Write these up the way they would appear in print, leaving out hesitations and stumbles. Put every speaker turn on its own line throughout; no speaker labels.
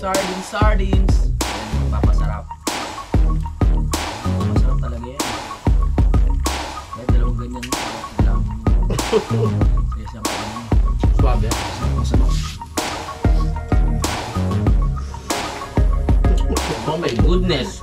Sardines. Ayan, papasarap. Masarap talaga yan. Kahit dalawang ganyan lang. Kaya siya pa rin. Suwabe. Masarap. Oh my goodness.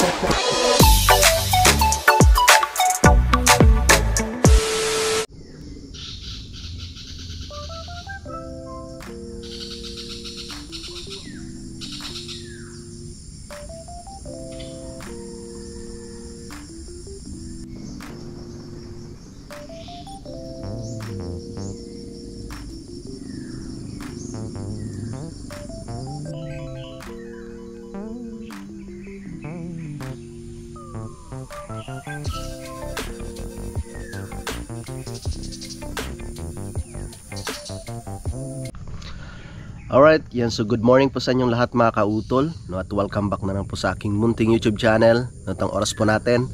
Alright, yan, so good morning po sa inyong lahat mga kautol, no, at welcome back na lang po sa aking munting YouTube channel. Itong oras po natin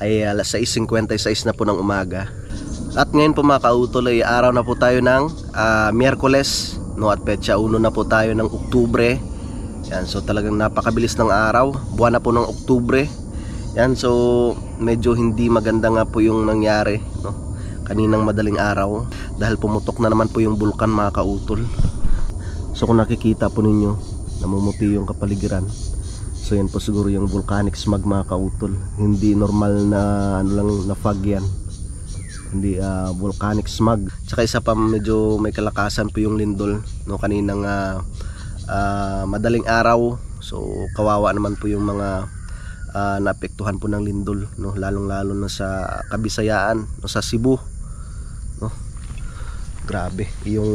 ay alas 6:56 na po ng umaga. At ngayon po mga kautol ay araw na po tayo ng Miyerkules, no, at petsa 1 na po tayo ng Oktubre. Yan, so talagang napakabilis ng araw, buwan na po ng Oktubre. Yan, so medyo hindi maganda nga po yung nangyari, no, kaninang madaling araw dahil pumutok na naman po yung bulkan mga kautol. So kung nakikita po ninyo, namumuti yung kapaligiran. So yan po siguro yung volcanic smog mga kautol. Hindi normal na ano lang na fog yan. Hindi volcanic smog. Tsaka isa pa, medyo may kalakasan po yung lindol, no, kaninang madaling araw. So kawawa naman po yung mga naapektuhan po ng lindol, no, lalong-lalo na sa Kabisayaan, no, sa Cebu, no. Grabe yung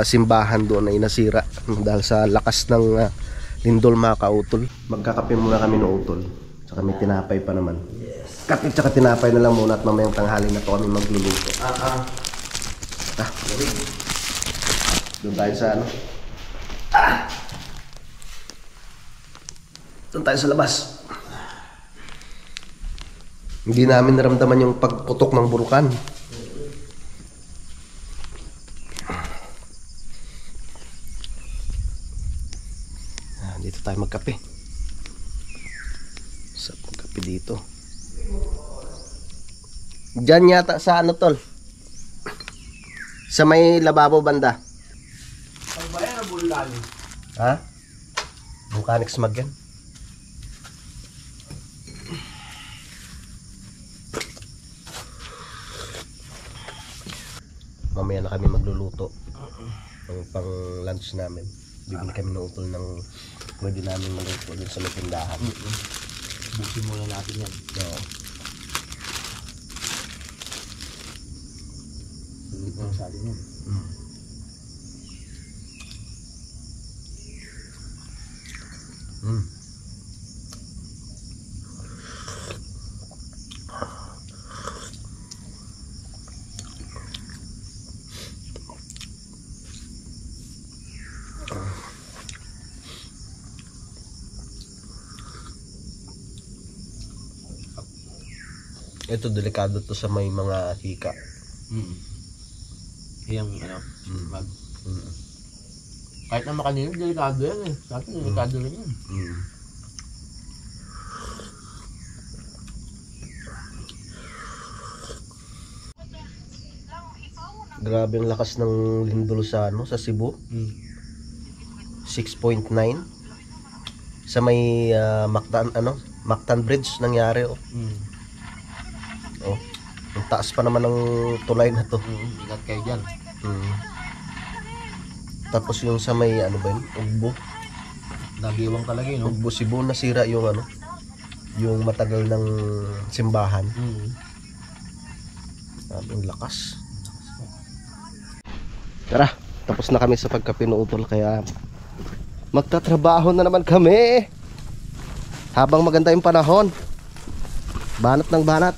simbahan doon ay nasira dahil sa lakas ng lindol mga kautol. Magkakape muna kami ng utol, tsaka may tinapay pa naman. Yes. Kape tsaka tinapay na lang muna at mamayang tanghali na to kami magluluto. Doon tayo sa ano, doon tayo sa labas. Hindi namin naramdaman yung pagputok ng bulkan. Dito tayo magkape. Sa magkape dito. Diyan yata sa ano tol? Sa may lababo banda.
Pagbayan na bulan.
Ha? Volcanic smog yan. Mamaya na kami magluluto ng pang lunch namin. Bibili kami ng utol ng pwede namin maluto dun sa may tindahan.
Busin muna natin yan.
Oo.
Hindi pa sa atin yan.
Ito delikado to sa may mga hika.
Yung ano, mag. Kahit naman kanina, delikado yan eh. Sa akin, delikado rin yan.
Grabe ang lakas ng lindol sa ano, sa Cebu. 6.9 sa may Mactan Bridge nangyari, oh. Oh, ang taas pa naman ng tulay na to.
Ingat kayo dyan.
Tapos yung sa may ano ba yun? Ugbo.
Nagiwang talaga yun, no?
Ugbo, Cebu, nasira yung ano, yung matagal ng simbahan. Ang lakas. Tara, tapos na kami sa pagkapinuutol, kaya magtatrabaho na naman kami habang maganda yung panahon. Banat ng banat.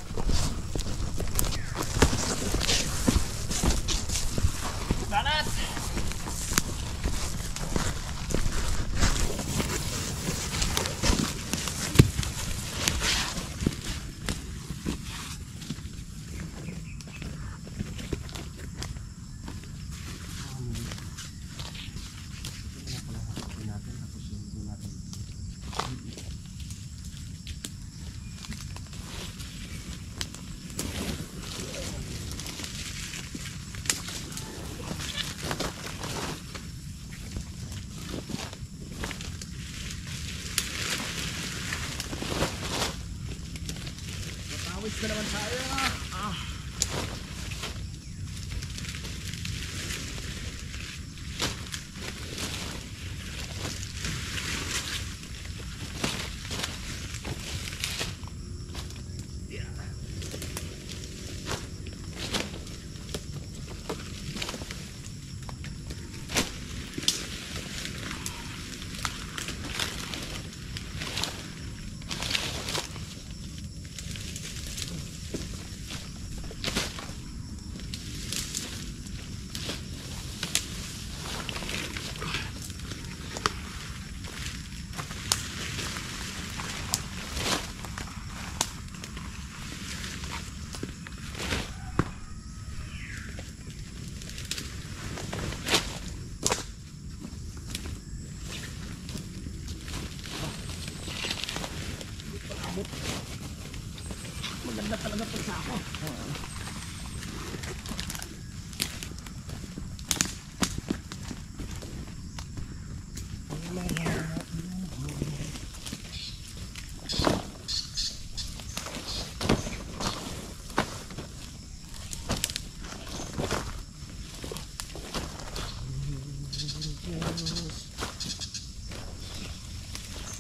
na naman tayo. Maganda talaga pag sako.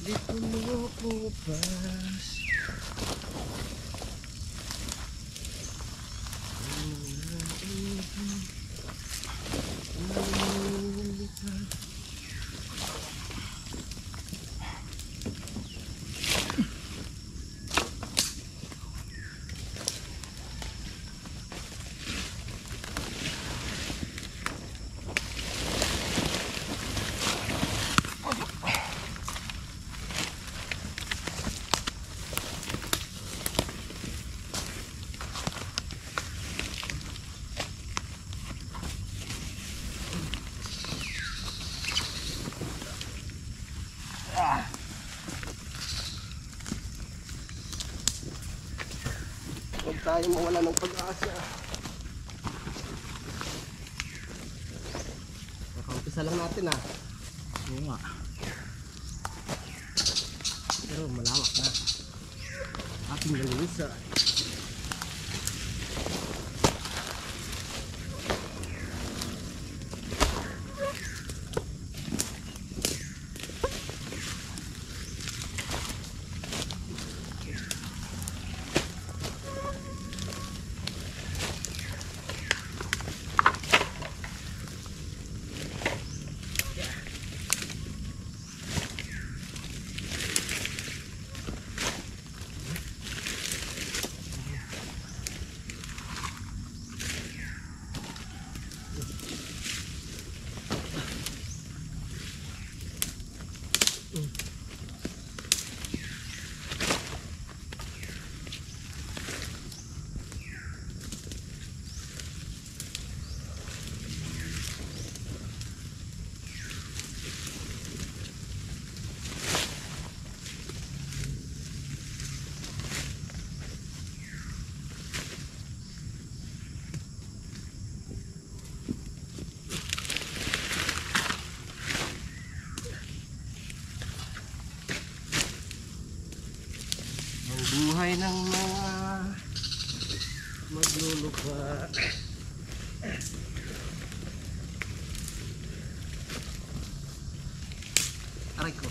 Di kumukupas. Huwag tayo mawala ng pag-asa. Nakaumpisa lang natin
Oo nga.
Pero malawak na ating nalilisa. Buhay ng mga maglulupa. Aray ko.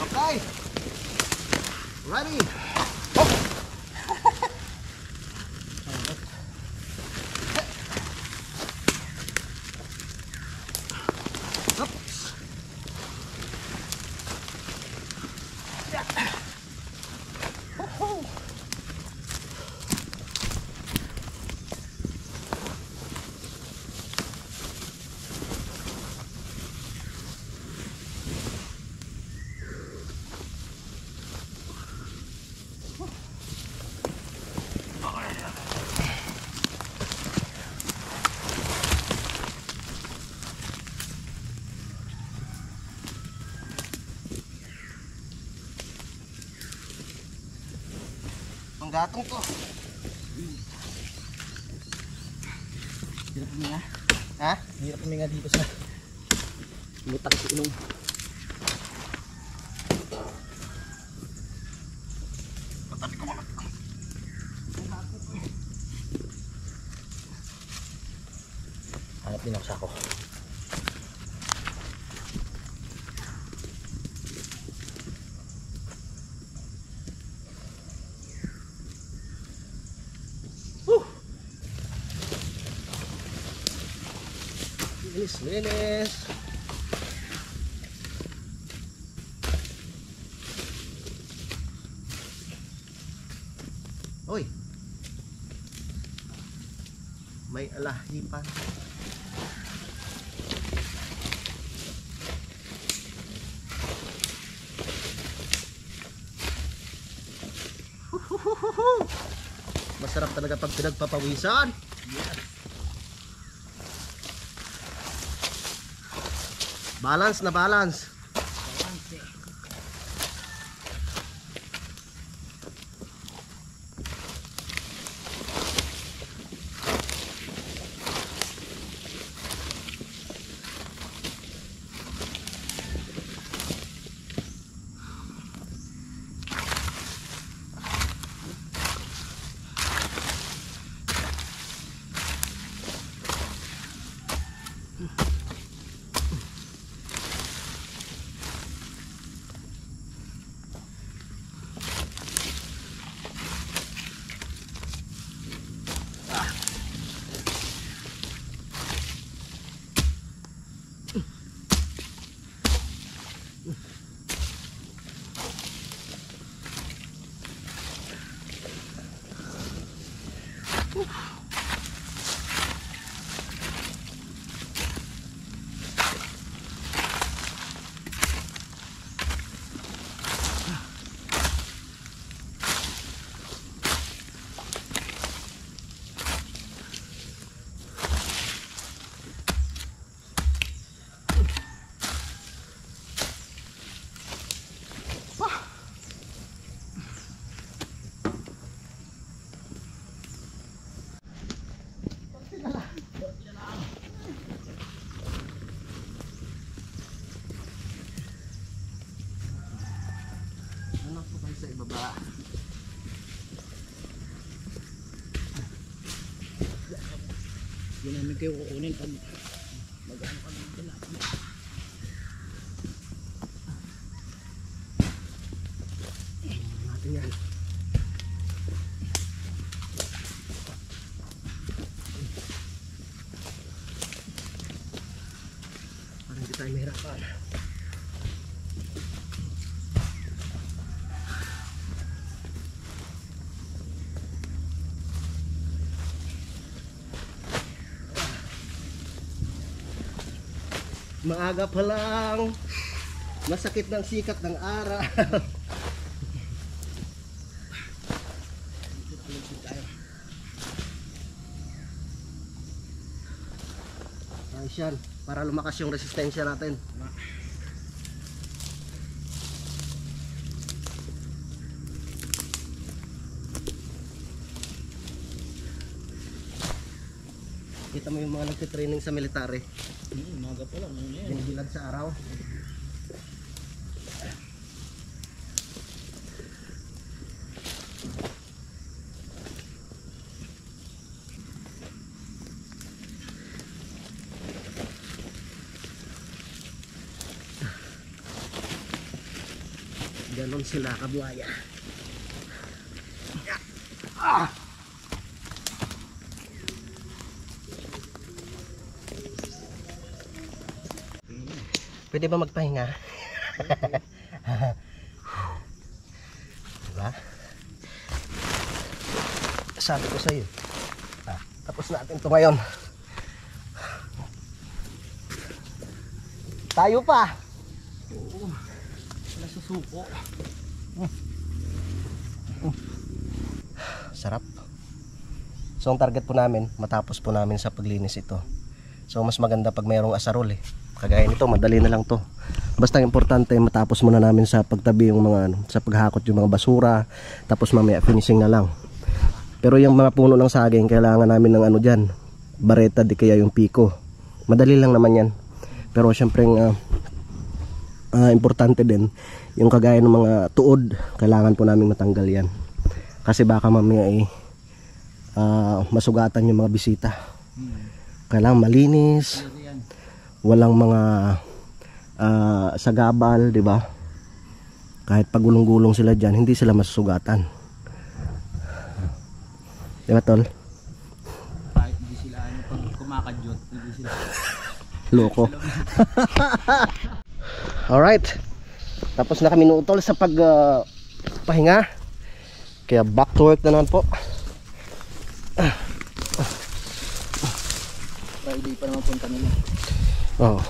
Okay. Ready. Ang gatong to.
Hirap huminga.
Ha?
Hirap huminga dito sa mutak si Inong. At binaksa ko.
Linis. Oy. May alahi pa. Masarap talaga pag pinagpapawisan. Balance na balance. Sa ibaba.
Yun namin kayo kukunin pag mag-ano kami dala.
Natin yan. Para hindi tayo mahirapan. Maaga pa lang, masakit ng sikat ng araw. Ayos yan, para lumakas yung resistensya natin. Kita mo yung mga nagtitraining sa military.
Umaga pa lang.
Binibilag sa araw. Ganon sila kabuhaya. Pwede ba magpahinga? Diba? Sabi ko sa'yo. Tapos natin ito ngayon. Tayo pa.
Oo. Wala susuko.
Sarap. So ang target po namin, matapos po namin sa paglinis ito. So mas maganda pag mayroong asarol eh. Kagaya nito, madali na lang to. Basta importante matapos muna namin sa pagtabi yung mga sa paghakot yung mga basura, tapos mamaya finishing na lang. Pero yung mga puno ng saging, kailangan namin ng ano diyan, bareta di kaya yung piko. Madali lang naman yan. Pero syempre importante din yung kagaya ng mga tuod, kailangan po namin matanggal yan. Kasi baka mamaya masugatan yung mga bisita. Kailangan malinis, walang mga sagabal, di ba? Kahit pagulong-gulong sila dyan, hindi sila masusugatan. Di ba, tol?
Kahit hindi sila pag kumakadyot, hindi sila
loko. Alright, tapos na kami nutol sa pahinga, kaya back to work na naman po.
Friday pa naman punta nila.
Oh.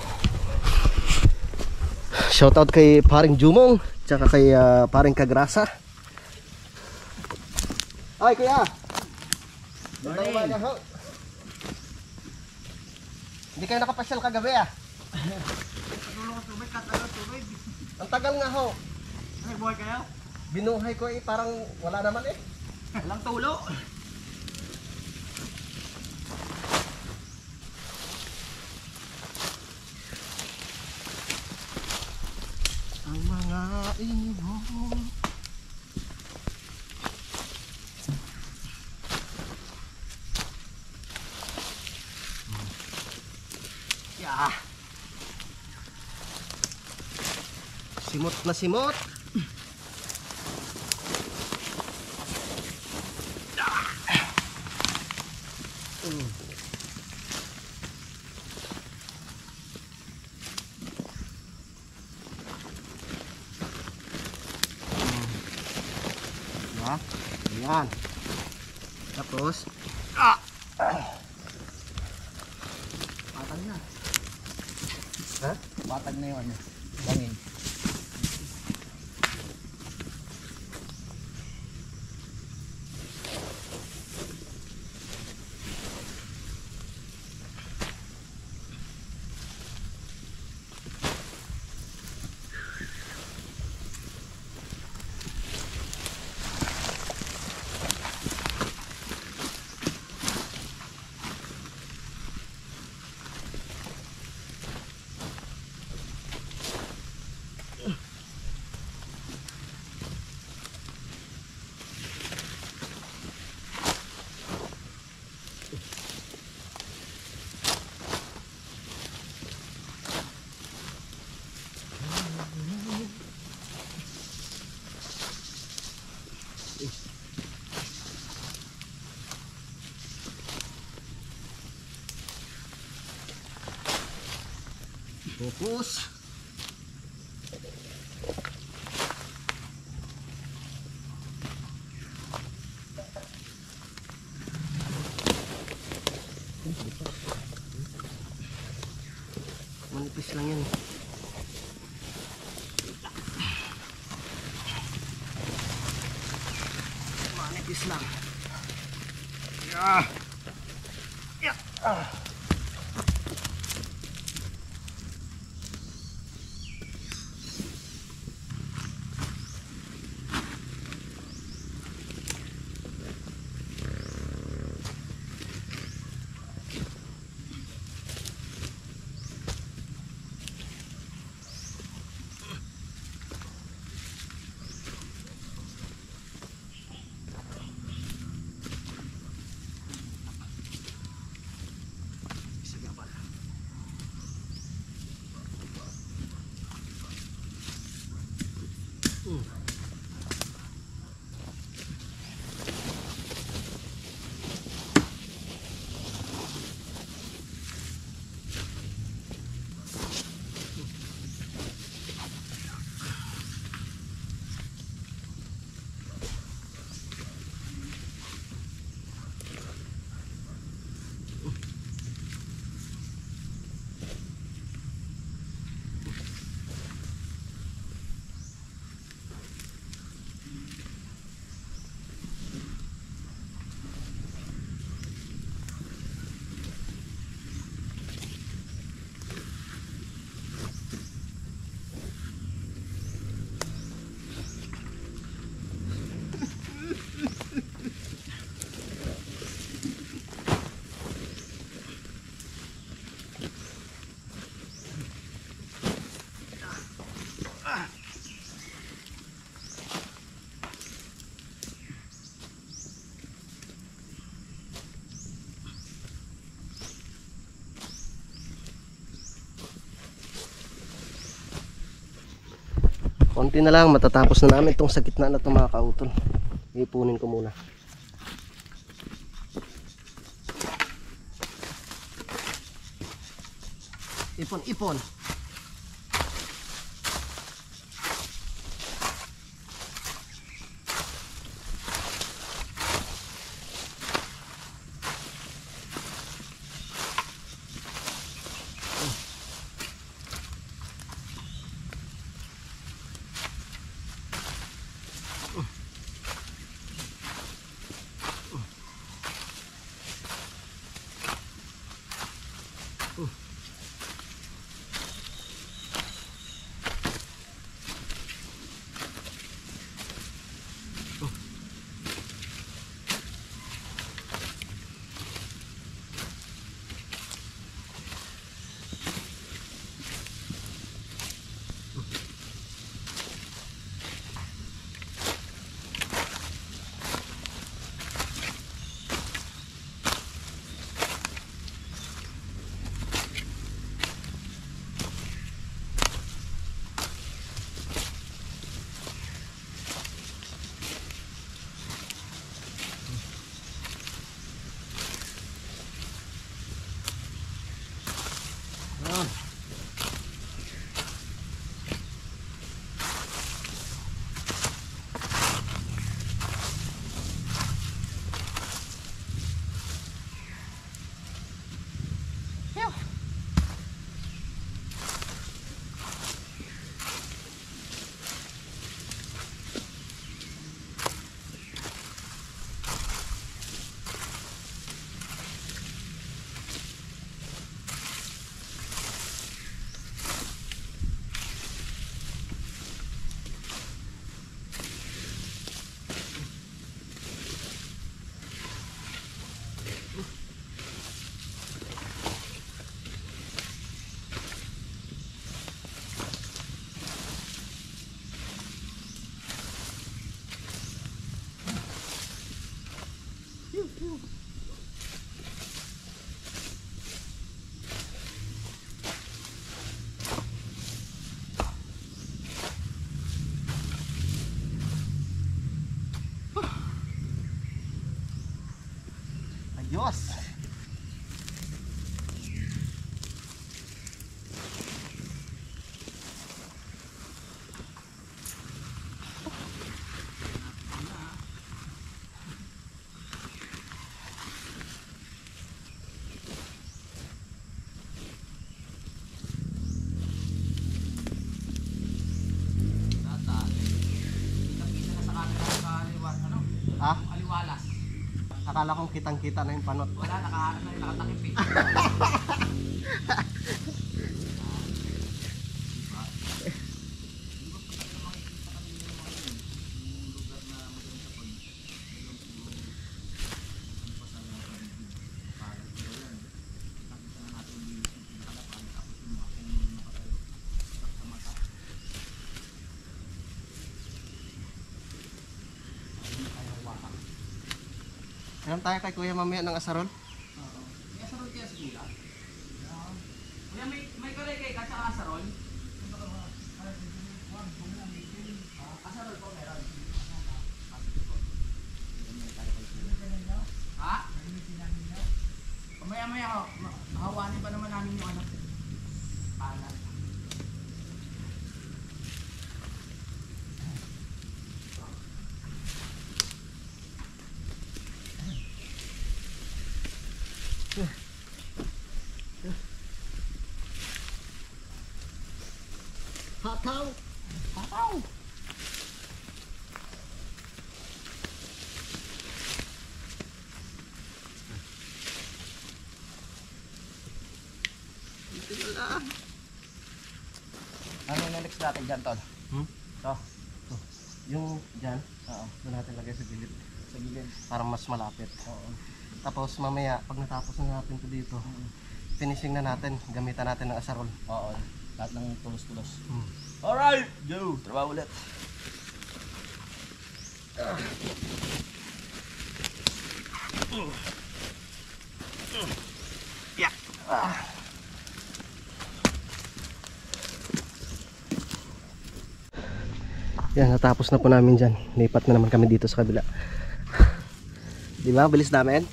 Shoutout kay paring Jumong, tsaka kay paring Kagrasa. Ay kuya, hindi kayo nakapasyal kagabi ah. Ang tagal nga ho.
Nagbuhay kayo?
Binuhay ko parang wala naman eh.
Walang tulo.
Ang mga ibon. Yeah. Simot na simot. Ayan. Tapos
Patag na.
ha?
Patag na yun. Bangin.
Focus. Manipis lang yan. Manipis lang. Yeah. Yeah. Konti na lang, matatapos na namin itong sa gitna na itong mga kautol. Ipunin ko muna. Ipon. Ayos. Ha?
Aliwalas.
Akala kong kitang-kita na yung panot.
Wala, nakatakip eh.
Inom tayo kay Kuya mamaya ng asarol?
Oo. May asarol kaya sa kuya? Kuya, may karekay ka sa asarol? Asarol po meron. Ha? Maya-maya ako, hawanin pa naman namin yung ano. Palat.
Hataw!
Tataw! Ano yung next natin dyan, Tol? Ito.
Yung dyan,
Oo.
doon natin lagay sa gilid.
Sa gilid.
Para mas malapit.
Oo.
Tapos mamaya, pag natapos na natin ito dito, finishing na natin, gamitan natin ng asarol.
Oo. Lahat ng tulos-tulos.
Hmm.
Alright! Go! Trabaho ulit.
Yeah. Yan, natapos na po namin dyan. Lipat na naman kami dito sa kabila. Di ba? Bilis namin.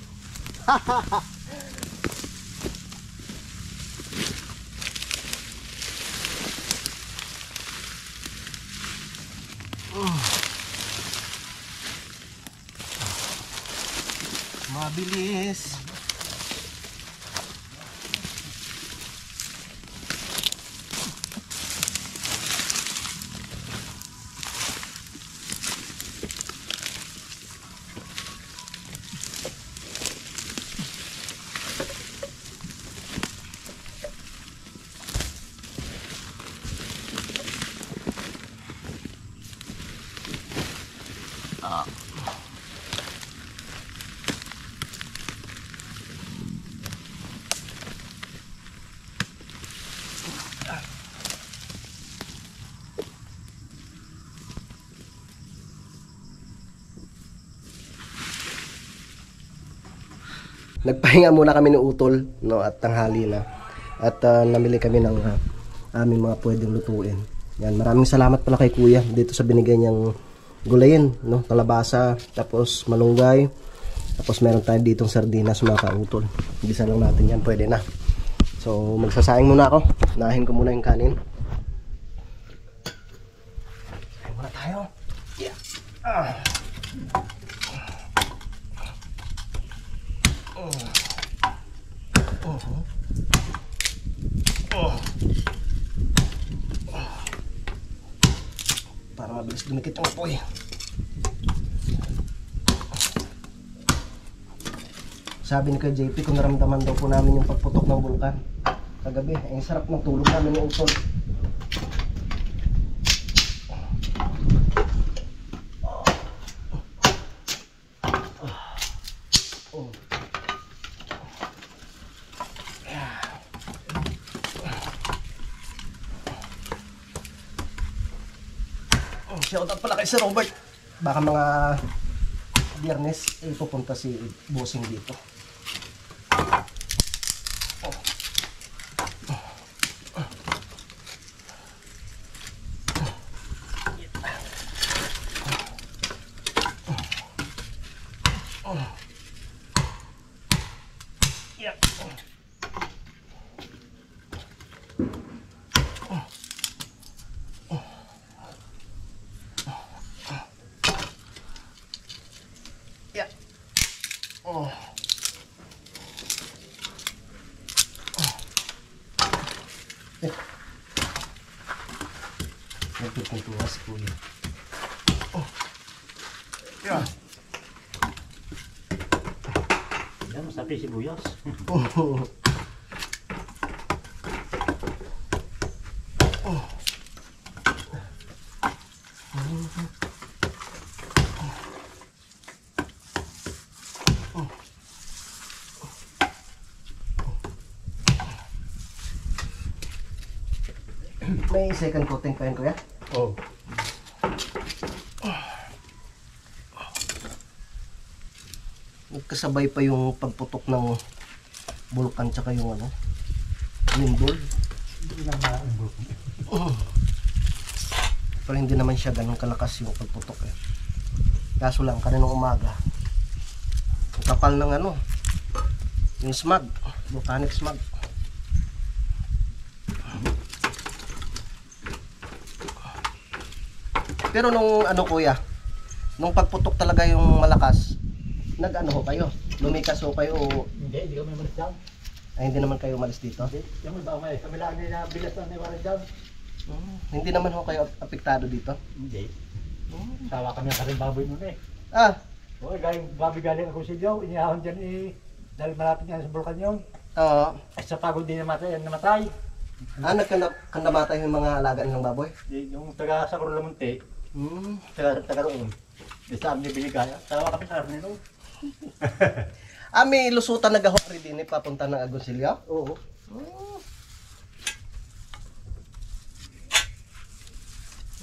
Mabilis. Nagpahinga muna kami ng utol, no, at tanghali na. At namili kami ng aming mga pwedeng lutuin. Yan, maraming salamat pala kay Kuya dito sa binigay niyang gulayin, no, kalabasa, tapos malunggay, tapos meron tayo ditong sardinas mga kautol. Gisa lang natin yan, pwede na. So magsasaing muna ako. Nahin ko muna yung kanin. Saing muna tayo. Yeah. Para mabilis dumikit yung apoy. Sabi ni kay JP kung naramdaman daw po namin yung pagputok ng bulkan kagabi. Ang sarap ng tulog namin ng utol. Shoutout pala kay Sir Robert. Baka mga Biyernes pupunta si Bossing dito. Nagpipintuwa si Kuya. Yeah.
Yan, masarap sibuyas.
May second coating pa yun, Kuya?
Oo.
Nagkasabay pa yung pagputok ng bulkan tsaka yung ano, windball. Pero hindi naman siya ganun kalakas yung pagputok eh. Kaso lang, kaninang umaga, kapal ng ano, yung smog, volcanic smog. Pero nung ano Kuya, nung pagputok talaga yung malakas, nag-ano ho kayo? Lumikas ho kayo o...
Hindi kami malis dyan.
Ay, hindi naman kayo malis dito?
Hindi, yung iba may kami lang na bilas na may malis dyan.
Hindi naman ho kayo apektado dito?
Hindi. Sawa kami ang karing baboy nun eh.
Ah,
Oo, baboy galing ako si Joe, inihahon dyan eh. Dahil malapit nga sa bulkan yun.
oo.
At sa pagod din namatay.
Ah, nagkandamatay yung mga alaga nilang baboy?
Yung taga sa Corolamonte, taga roon. Di sa amin binigay. Sawa kami sa arne nun.
Ah, may lusutan na gahori din eh, papunta ng Agoncillo?
Oo.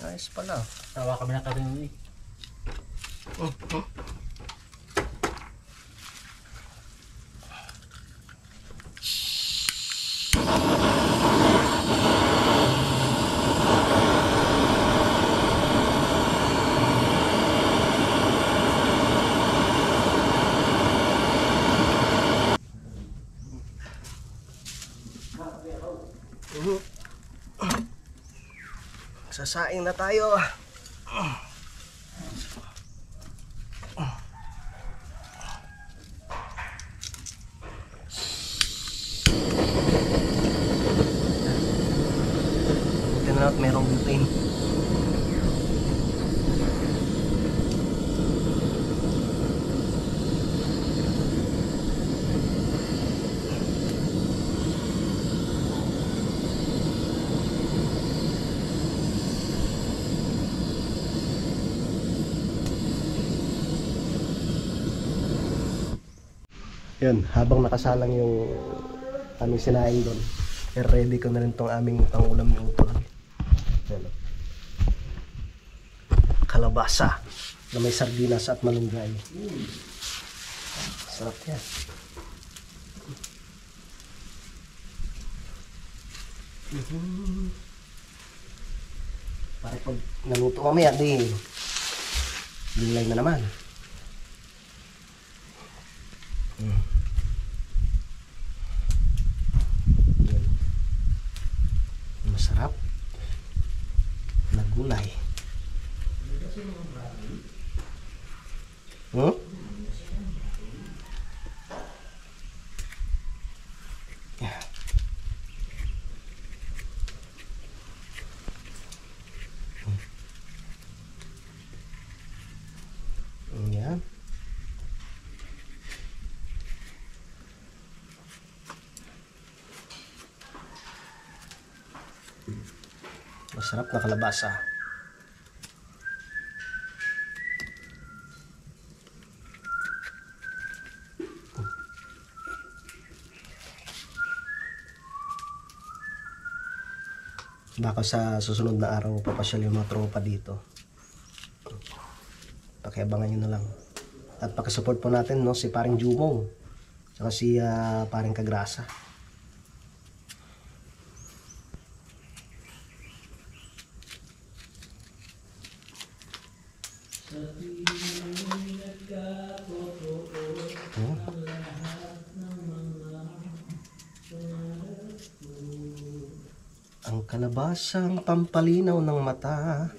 Nice pala.
Sawa kami na karin eh.
Sasaing na tayo. Tignan natin merong butane. Yun, habang nakasalang yung aming sinaing doon, ready ko na rin tong aming pangulam ng utol. Yan. Kalabasa na may sardinas at malunggay. Sarap yan. Para pag naluto mamaya, di gulay na naman. Masarap na gulay. Yan. Masarap na kalabasa. Baka sa susunod na araw papasyal yung mga tropa dito. Pakiabangan nyo na lang. At pakisupport po natin, no, si paring Jumong. Saka si paring Kagrasa. Ang kalabasang pampalinaw ng mata.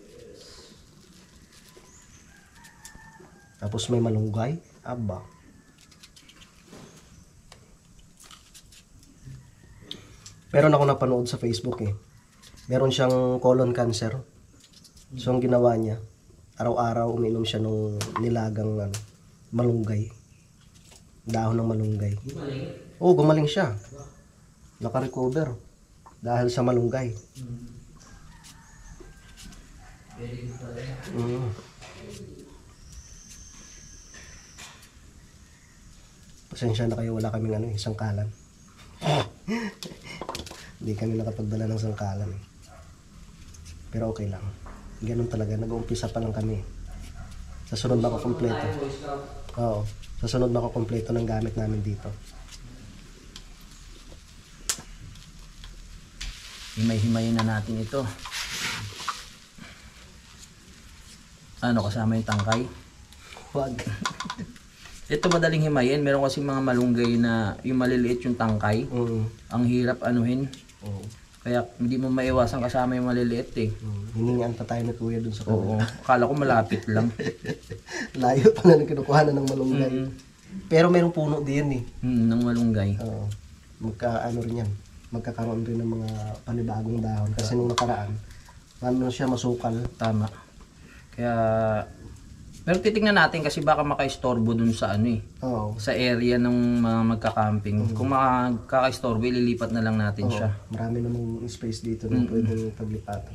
Tapos may malunggay. Aba. Meron ako napanood sa Facebook eh. Meron siyang colon cancer. So ang ginawa niya, araw-araw uminom siya ng nilagang malunggay. Dahon ng malunggay. Oo, gumaling siya. Naka-recover. Dahil sa malunggay. Pasensya na kayo, wala kaming sangkalan. Hindi kami nakapagdala ng sangkalan. Pero okay lang. Ganun talaga, nag-uumpisa pa lang kami. Sa sunod makukumpleto. Oo, sa sunod makukumpleto ng gamit namin dito.
Himay-himayin na natin ito. Ano, kasama yung tangkay?
Huwag.
Ito madaling himayin. Meron kasi mga malunggay na yung maliliit yung tangkay. Ang hirap anuhin. Kaya hindi mo maiwasan kasama yung maliliit eh.
Hiningaan pa tayo na kuya dun sa kanila.
Oo. Akala ko malapit lang.
Layo pa na kinukuha na ng malunggay. Pero merong puno din eh.
Ng malunggay.
Oo. Magkaano rin yan. Magkakaroon rin ng mga panibagong dahon. Kasi nung nakaraan, ano siya, masukal.
Tama. Kaya, pero titingnan natin kasi baka maka-istorbo dun sa
Oo.
sa area ng mga magka-camping. Kung makaka-istorbo, ililipat na lang natin siya.
Marami namang space dito na pwedeng paglipat.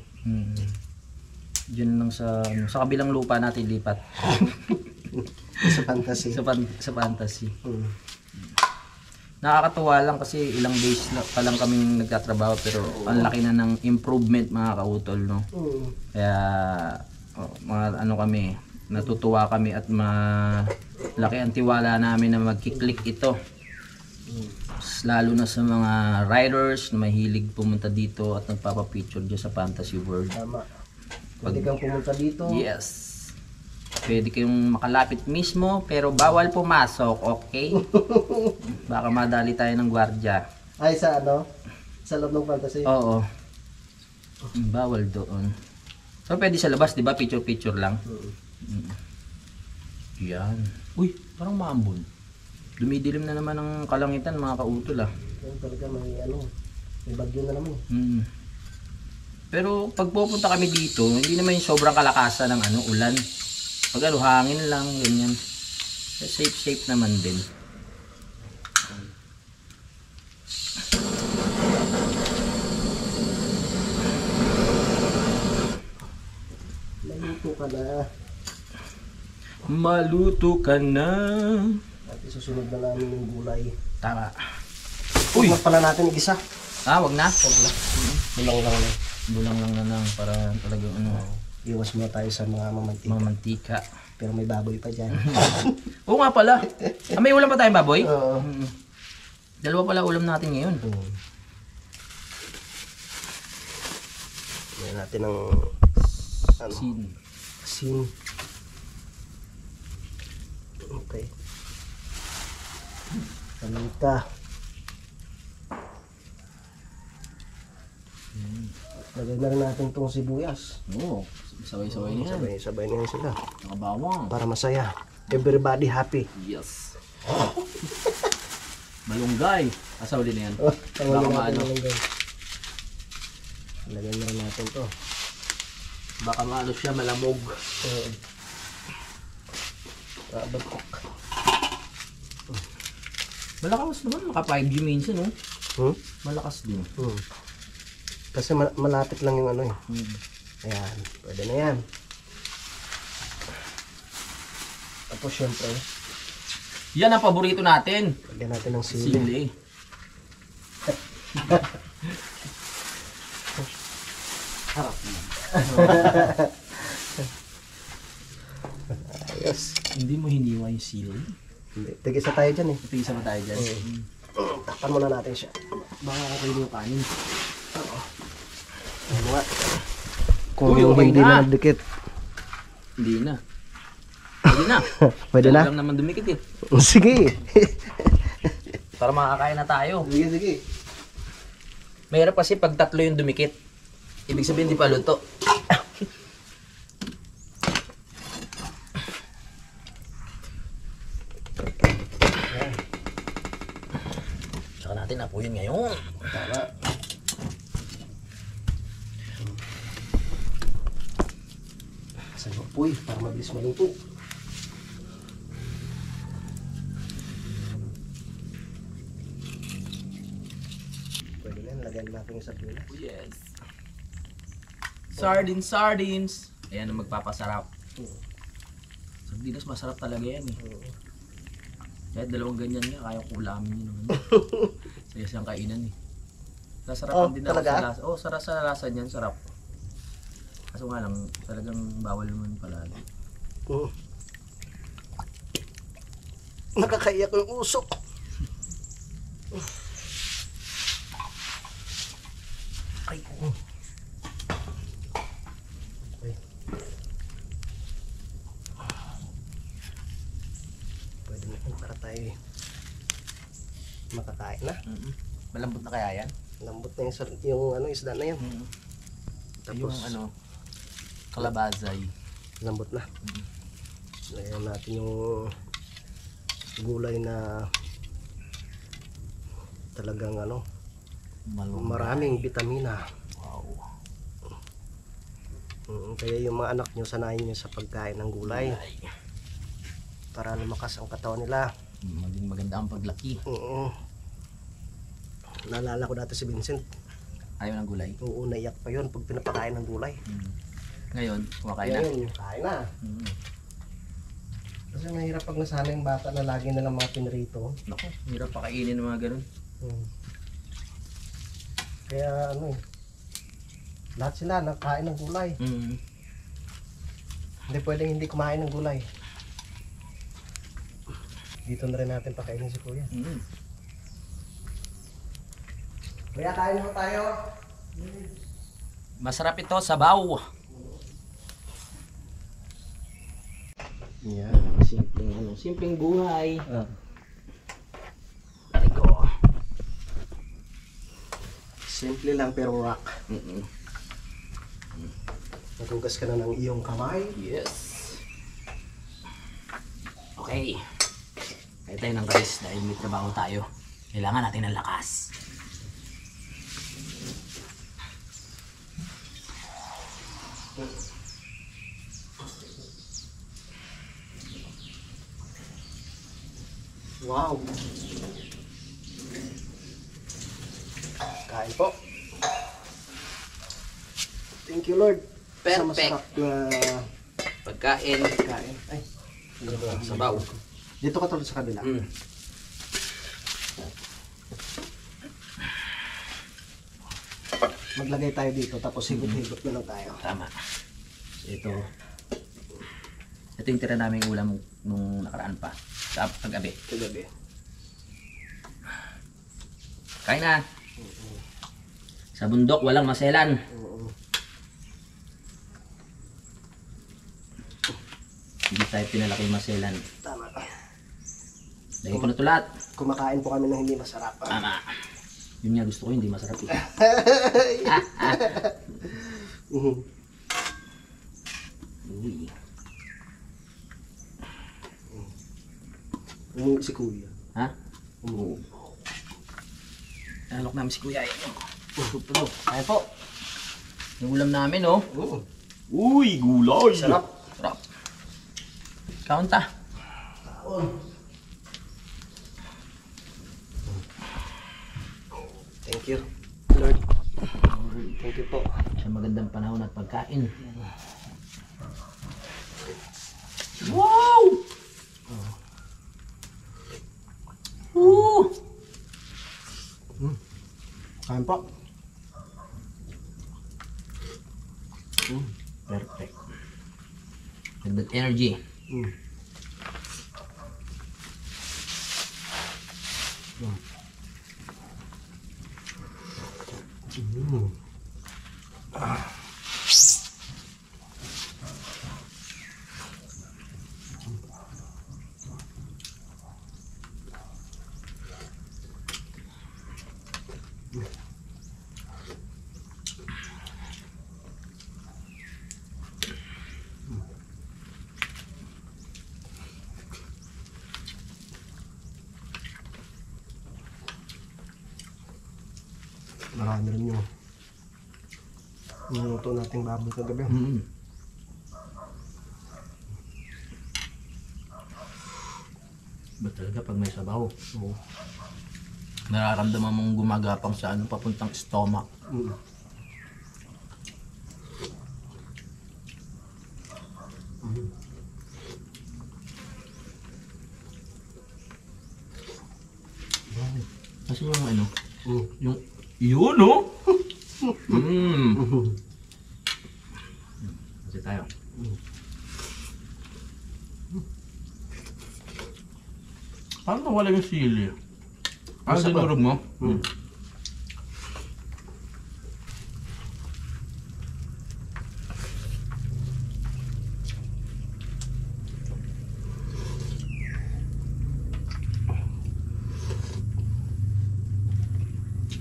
Diyan lang sa kabilang lupa natin lipat.
Sa fantasy.
sa fantasy. Nakakatuwa lang kasi ilang days pa lang kaming nagtatrabaho pero ang laki na ng improvement mga kautol, no? Kaya kami, natutuwa kami at malaki ang tiwala namin na magkiklik ito. Lalo na sa mga riders na mahilig pumunta dito at nagpapapicture dyan sa fantasy world.
Tama. Pwede kang pumunta dito.
Yes. Pwede kayong makalapit mismo pero bawal pumasok, okay? Baka madali tayo ng gwardiya.
Ay, sa Sa loob ng fantasy?
Oo. Bawal doon. So pwede sa labas, di ba? Picture-picture lang. Yan. Uy, parang maambon. Dumidilim na naman ang kalangitan mga kautol ah.
Yan talaga may bagyo na naman.
Pero pag pupunta kami dito, hindi naman yung sobrang kalakasan ng ulan. Pag hangin lang, ganyan. Safe naman din.
Maluto ka na.
Maluto ka na.
At isusunod na namin yung gulay.
Tama.
Uy! Huwag pala natin igisa.
Wag na.
Huwag na. Bulang lang na.
Bulang lang na lang para talagang
Iwas muna tayo sa mga mamantika.
mga mantika.
Pero may baboy pa dyan.
Oo nga pala. May ulam pa tayong baboy?
Oo.
Dalawa pala ulam natin ngayon.
Yan natin ng
Sin.
asin. Okay. Paminta. Lagay na rin natin itong sibuyas.
Oo. Sabay-sabay na yan.
Sabay na yan sila.
Nakabawang.
Para masaya. Everybody happy.
Yes. Malunggay. Asa uli na yan.
Baka
maano.
Lagyan na rin natin to.
Baka maano siya, malamog.
Batok.
Malakas naman. Maka 5G minsan, no? Malakas din.
Kasi malapit lang yung eh. Ayan. Pwede na yan. Tapos syempre,
Yan ang paborito natin.
lagyan natin ng sili.
Sili. Harap naman.
Ayos.
Hindi mo hiniwa yung sili.
Hindi. Tigisa tayo dyan eh.
Ipisa mo tayo dyan.
Takpan muna natin siya.
Baka okay yung kanin.
Ano nga? Kung
Uy, okay
hindi
na.
na nagdikit.
Hindi na. Pwede na.
Pwede na?
Lang naman dumikit eh.
Sige.
Para makakain na tayo.
Sige.
Mahirap kasi pag tatlo yung dumikit. Ibig sabihin di pa luto. Saka natin apuyin ngayon.
Tama. Sa apoy para mabilis maluto. Pwede na yan. Lagyan natin yung sardinas.
Yes. Sardines. Ayan ang magpapasarap. Sardinas masarap talaga yan eh. Kahit dalawang ganyan nga, kaya ko ulamin yun naman. Sa isang kainan eh. Sasarapan din ako
talaga?
sa lasa. Sarap sa lasa niyan, sarap. Kaso nga lang, talagang bawal naman palagi.
Nakakaiyak yung usok. Ay. Okay. Pwede na yan para tayo makakain na.
Malambot na kaya yan?
Lambot na yung isda na yan.
Tapos, yung kalabazay.
Lambot na. Lagyan natin yung gulay na talagang maraming bitamina.
Wow.
Kaya yung mga anak nyo, sanayin nyo sa pagkain ng gulay para lumakas ang katawan nila.
Maging maganda ang paglaki.
Naalala ko dati si Vincent.
Ayaw ng gulay.
Oo, naiyak pa yun pag pinapakain ng gulay.
Ngayon, kumakain na.
Ngayon, kain na. Kasi mahirap pag nasanay yung bata na lagi na lang mga pinrito.
Naku, hirap pakainin ng mga ganun.
Kaya lahat sila nakain ng gulay. Hindi pwedeng hindi kumain ng gulay. Dito na rin natin pakainin si Kuya. Kuya, kain mo tayo.
Masarap ito, sabaw.
Yan.
Simpleng buhay.
Simple lang pero rock. Natugas ka na ng iyong kamay.
Yes. Okay. Kaya tayo ng guys dahil may trabaho tayo. Kailangan natin ng lakas.
Wow! Kain po. Thank you, Lord. Sa
Perfect.
masarap na
Pagkain.
kain. Ay,
Sabaw.
dito ka tulad sa kabila. Maglagay tayo dito, tapos higot-higot na lang tayo.
Tama. Ito. Ito yung tira naming ulam nung nakaraan pa. Sa pag-gabi.
Kagabi.
Kain na. Sa bundok, walang maselan.
Oo.
Hindi tayo pinalaki yung maselan.
Tama.
Lagay ko na ito lahat.
Kumakain po kami ng hindi masarap.
Tama. Yun nga gusto ko, hindi masarap ito. Uy.
Umuwi si Kuya.
Ha?
Umuwi.
Nalok namin si Kuya. Ito. Kaya po. Yung ulam namin, oh.
Oo.
Uy, gulay.
Sarap.
Sarap. Kaunta.
Thank you, Lord. Thank you po.
Sa magandang panahon at pagkain. Wow!
Kain po.
Perfect. Ganda energy.
Mm. Marami rin yung niluto nating baboy kagabi.
Ba talaga pag may sabaw?
Oo.
Nararamdaman mong gumagapang sa ano, papuntang stomach.
Mm.
Kasi yung ano,
Mm.
yung yun, no? Kasi tayo. Paano nawala yung sili? Ano
Masarap.
sinurog mo?
Mm.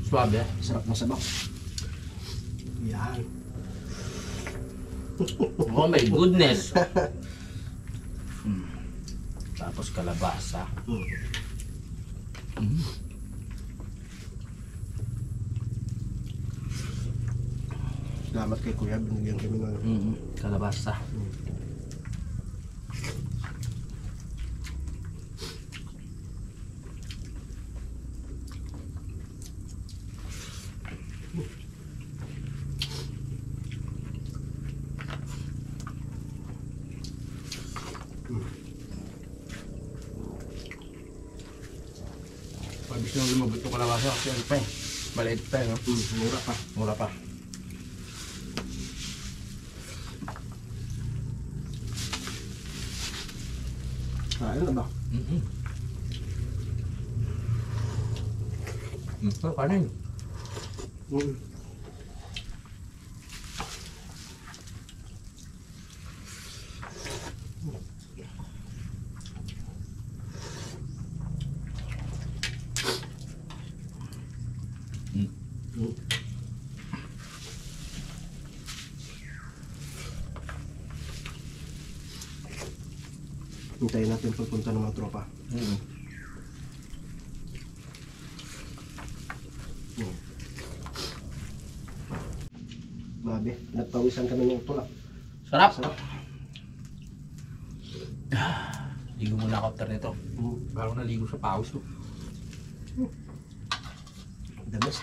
Swabe.
Sarap na sabaw. Yan.
Oh my goodness. Tapos kalabasa.
Salamat kay Kuya, binigyan kami ng
Kalabasa. Pabis nang lumabot yung kalabasa kasi ano pa eh. Maliit pa eh, no?
mura pa.
Mura pa.
Kain na ba?
Kanin.
Mm. Hintayin natin pagpunta ng mga tropa. Grabe, nagpawisan kami ng tulak.
Sarap! Ligo muna ako after nito. Parang naligo sa pawis.
The best.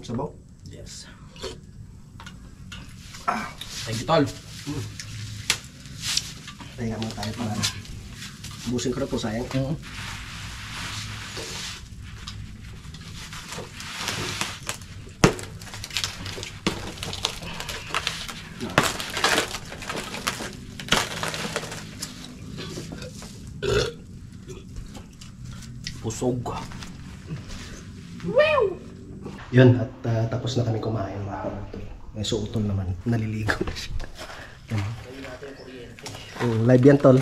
Ang sabaw.
Yes. Thank you, tol.
Kaya mga tayo para busin ko na po, sayang.
Pusog.
Yun, at tapos na kami kumain mga kautol. May suutol naman, naliligo na siya. Live yan, tol.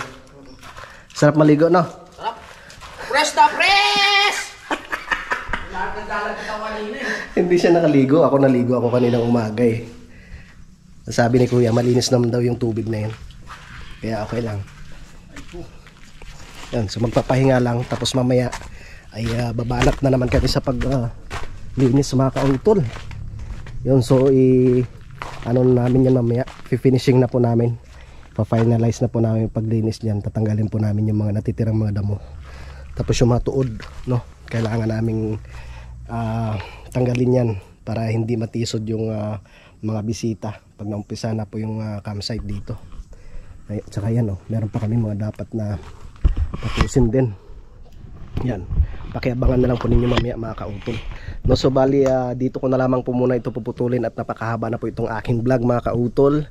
Sarap maligo, no?
Sarap! Press the press! Nagdalag kita kanina eh.
Hindi siya nakaligo, ako naligo ako kaninang umaga eh. Sabi ni kuya, malinis naman daw yung tubig na yun. Kaya okay lang. Yan, so magpapahinga lang, tapos mamaya ay babanat na naman kami sa linis mga kautol. Yun, so ano namin yan mamaya, finishing na po namin, pa-finalize na po namin yung paglinis niyan. Tatanggalin po namin yung mga natitirang mga damo, tapos yung mga tuod, no, kailangan naming tanggalin yan para hindi matisod yung mga bisita pag naumpisa na po yung campsite dito. Ay, tsaka yan, no, meron pa kami mga dapat na patusin din. Yan, pakiabangan na lang po ninyo mamaya mga kautol. No, so bali dito ko na lamang po muna ito puputulin at napakahaba na po itong aking vlog mga kautol.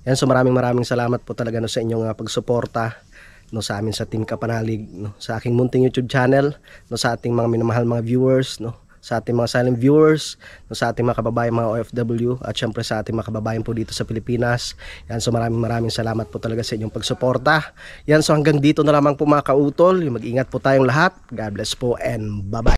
Yan, so maraming salamat po talaga no, sa inyong pagsuporta no, sa amin sa Team Kapanalig, no, sa aking munting YouTube channel, no, sa ating mga minamahal mga viewers, no, sa ating mga silent viewers, no, sa ating mga kababayan mga OFW, at syempre sa ating mga kababayan po dito sa Pilipinas. Yan, so maraming salamat po talaga sa inyong pagsuporta. Yan, so hanggang dito na lamang po mga kautol. Mag-ingat po tayong lahat. God bless po and bye bye.